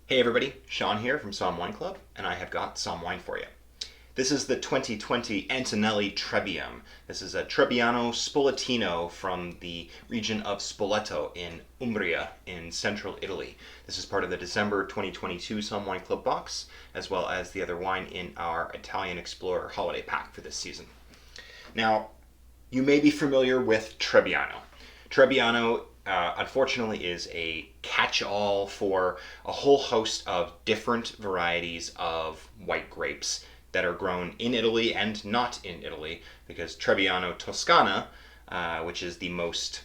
Hey everybody, Sean here from Somm Wine Club, and I have got some wine for you. This is the 2020 Antonelli Trebium. This is a Trebbiano Spoletino from the region of Spoleto in Umbria in central Italy. This is part of the December 2022 Somm Wine Club box, as well as the other wine in our Italian Explorer holiday pack for this season. Now, you may be familiar with Trebbiano. Trebbiano, unfortunately, is a catch-all for a whole host of different varieties of white grapes that are grown in Italy and not in Italy, because Trebbiano Toscana, which is the most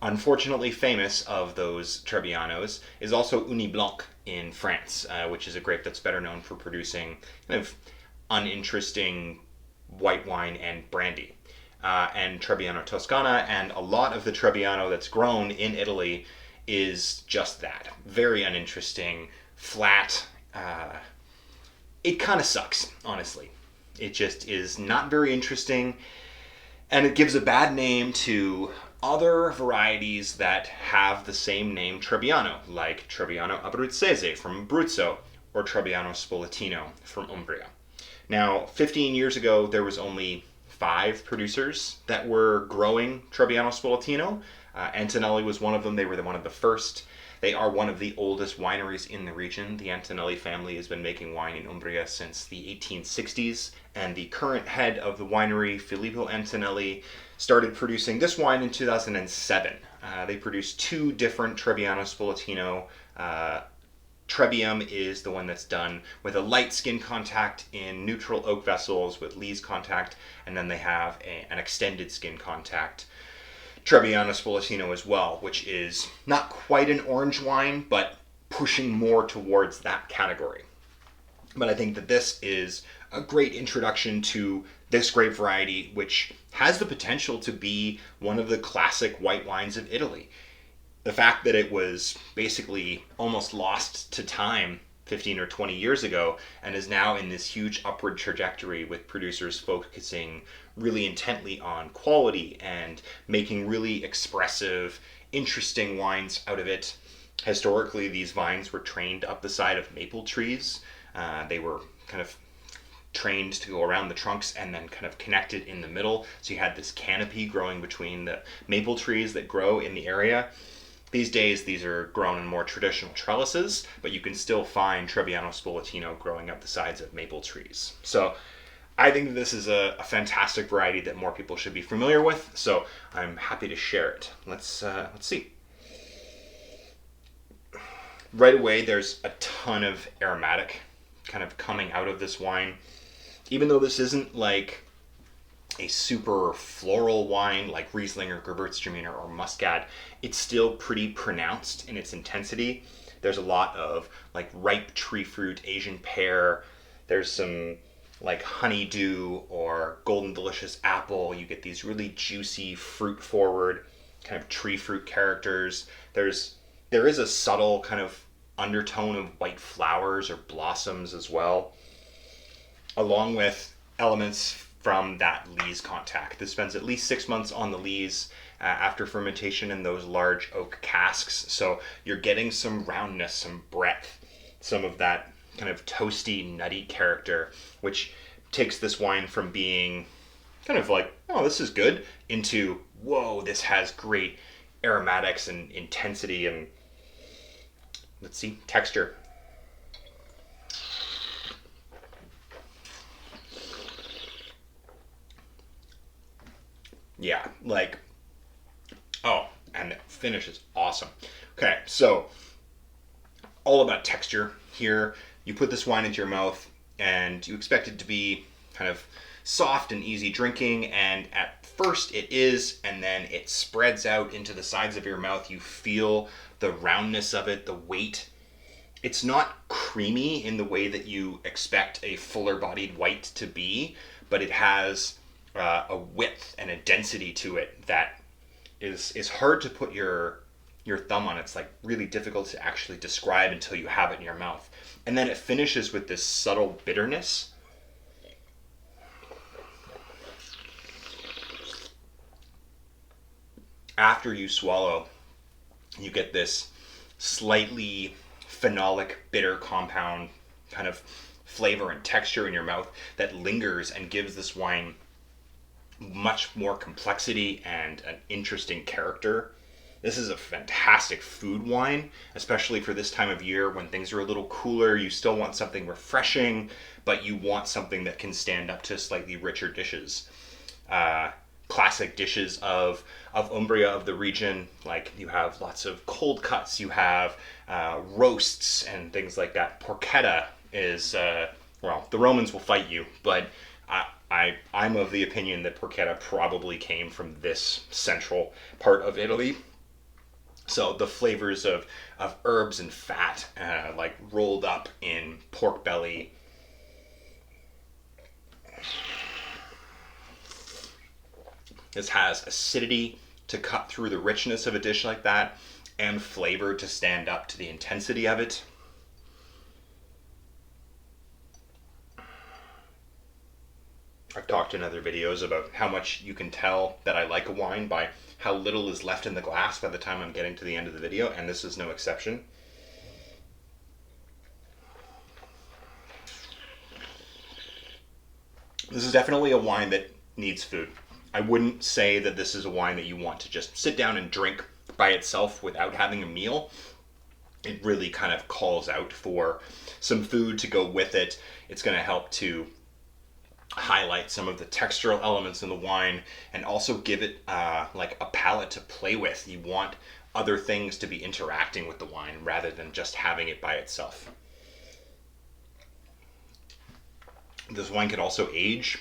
unfortunately famous of those Trebbianos, is also Uni Blanc in France, which is a grape that's better known for producing kind of uninteresting white wine and brandy. And Trebbiano Toscana, and a lot of the Trebbiano that's grown in Italy is just that. Very uninteresting, flat. It kind of sucks, honestly. It just is not very interesting, and it gives a bad name to other varieties that have the same name Trebbiano, like Trebbiano Abruzzese from Abruzzo, or Trebbiano Spoletino from Umbria. Now, 15 years ago, there was only 5 producers that were growing Trebbiano Spoletino. Antonelli was one of them. They were one of the first. They are one of the oldest wineries in the region. The Antonelli family has been making wine in Umbria since the 1860s, and the current head of the winery, Filippo Antonelli, started producing this wine in 2007. They produced 2 different Trebbiano Spoletino. Trebium is the one that's done with a light skin contact in neutral oak vessels with lees contact, and then they have an extended skin contact Trebbiano Spoletino as well, which is not quite an orange wine, but pushing more towards that category. But I think that this is a great introduction to this grape variety, which has the potential to be one of the classic white wines of Italy. The fact that it was basically almost lost to time 15 or 20 years ago and is now in this huge upward trajectory with producers focusing really intently on quality and making really expressive, interesting wines out of it. Historically, these vines were trained up the side of maple trees. They were kind of trained to go around the trunks and then kind of connected in the middle. So you had this canopy growing between the maple trees that grow in the area. These days, these are grown in more traditional trellises, but you can still find Trebbiano Spoletino growing up the sides of maple trees. So I think this is a fantastic variety that more people should be familiar with, so I'm happy to share it. Let's see. Right away, there's a ton of aromatic kind of coming out of this wine. Even though this isn't like a super floral wine like Riesling or Gewürztraminer or Muscat, it's still pretty pronounced in its intensity. There's a lot of like ripe tree fruit, Asian pear. There's some like honeydew or golden delicious apple. You get these really juicy fruit forward kind of tree fruit characters. There is a subtle kind of undertone of white flowers or blossoms as well, along with elements from that lees contact. This spends at least 6 months on the lees after fermentation in those large oak casks. So you're getting some roundness, some breadth, some of that kind of toasty, nutty character, which takes this wine from being kind of like, oh, this is good, into, whoa, this has great aromatics and intensity and, let's see, texture. Yeah, like, oh, and the finish is awesome. Okay, so all about texture here. You put this wine into your mouth and you expect it to be kind of soft and easy drinking, and at first it is, and then it spreads out into the sides of your mouth. You feel the roundness of it, the weight. It's not creamy in the way that you expect a fuller bodied white to be, but it has a width and a density to it that is hard to put your thumb on. It's like really difficult to actually describe until you have it in your mouth. And then it finishes with this subtle bitterness. After you swallow, you get this slightly phenolic, bitter compound kind of flavor and texture in your mouth that lingers and gives this wine much more complexity and an interesting character. This is a fantastic food wine, especially for this time of year when things are a little cooler. You still want something refreshing, but you want something that can stand up to slightly richer dishes. Classic dishes of Umbria, of the region, like you have lots of cold cuts, you have roasts and things like that. Porchetta is, well, the Romans will fight you, but I'm of the opinion that porchetta probably came from this central part of Italy. So the flavors of herbs and fat, like rolled up in pork belly. This has acidity to cut through the richness of a dish like that, and flavor to stand up to the intensity of it. I've talked in other videos about how much you can tell that I like a wine by how little is left in the glass by the time I'm getting to the end of the video, and this is no exception. This is definitely a wine that needs food. I wouldn't say that this is a wine that you want to just sit down and drink by itself without having a meal. It really kind of calls out for some food to go with it. It's going to help to highlight some of the textural elements in the wine and also give it like a palate to play with. You want other things to be interacting with the wine rather than just having it by itself. This wine can also age.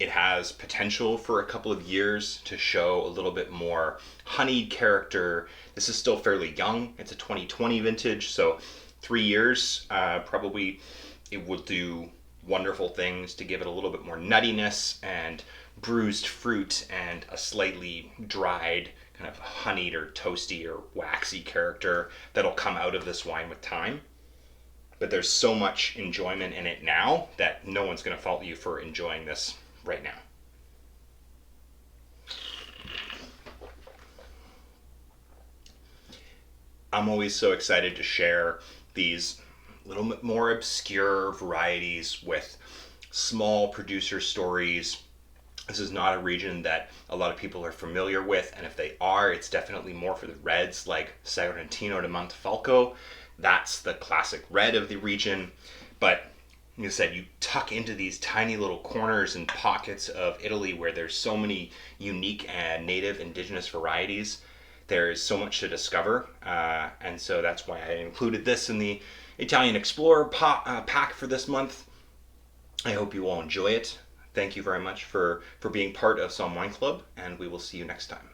It has potential for a couple of years to show a little bit more honeyed character. This is still fairly young. It's a 2020 vintage, so 3 years probably it will do wonderful things to give it a little bit more nuttiness and bruised fruit and a slightly dried, kind of honeyed or toasty or waxy character that'll come out of this wine with time. But there's so much enjoyment in it now that no one's going to fault you for enjoying this right now. I'm always so excited to share these little bit more obscure varieties with small producer stories. This is not a region that a lot of people are familiar with, and if they are, it's definitely more for the reds like Sagrantino de Montefalco. That's the classic red of the region, but like I said, you tuck into these tiny little corners and pockets of Italy where there's so many unique and native indigenous varieties. There's so much to discover, and so that's why I included this in the Italian Explorer pack for this month. I hope you all enjoy it. Thank you very much for being part of Somm Wine Club, and we will see you next time.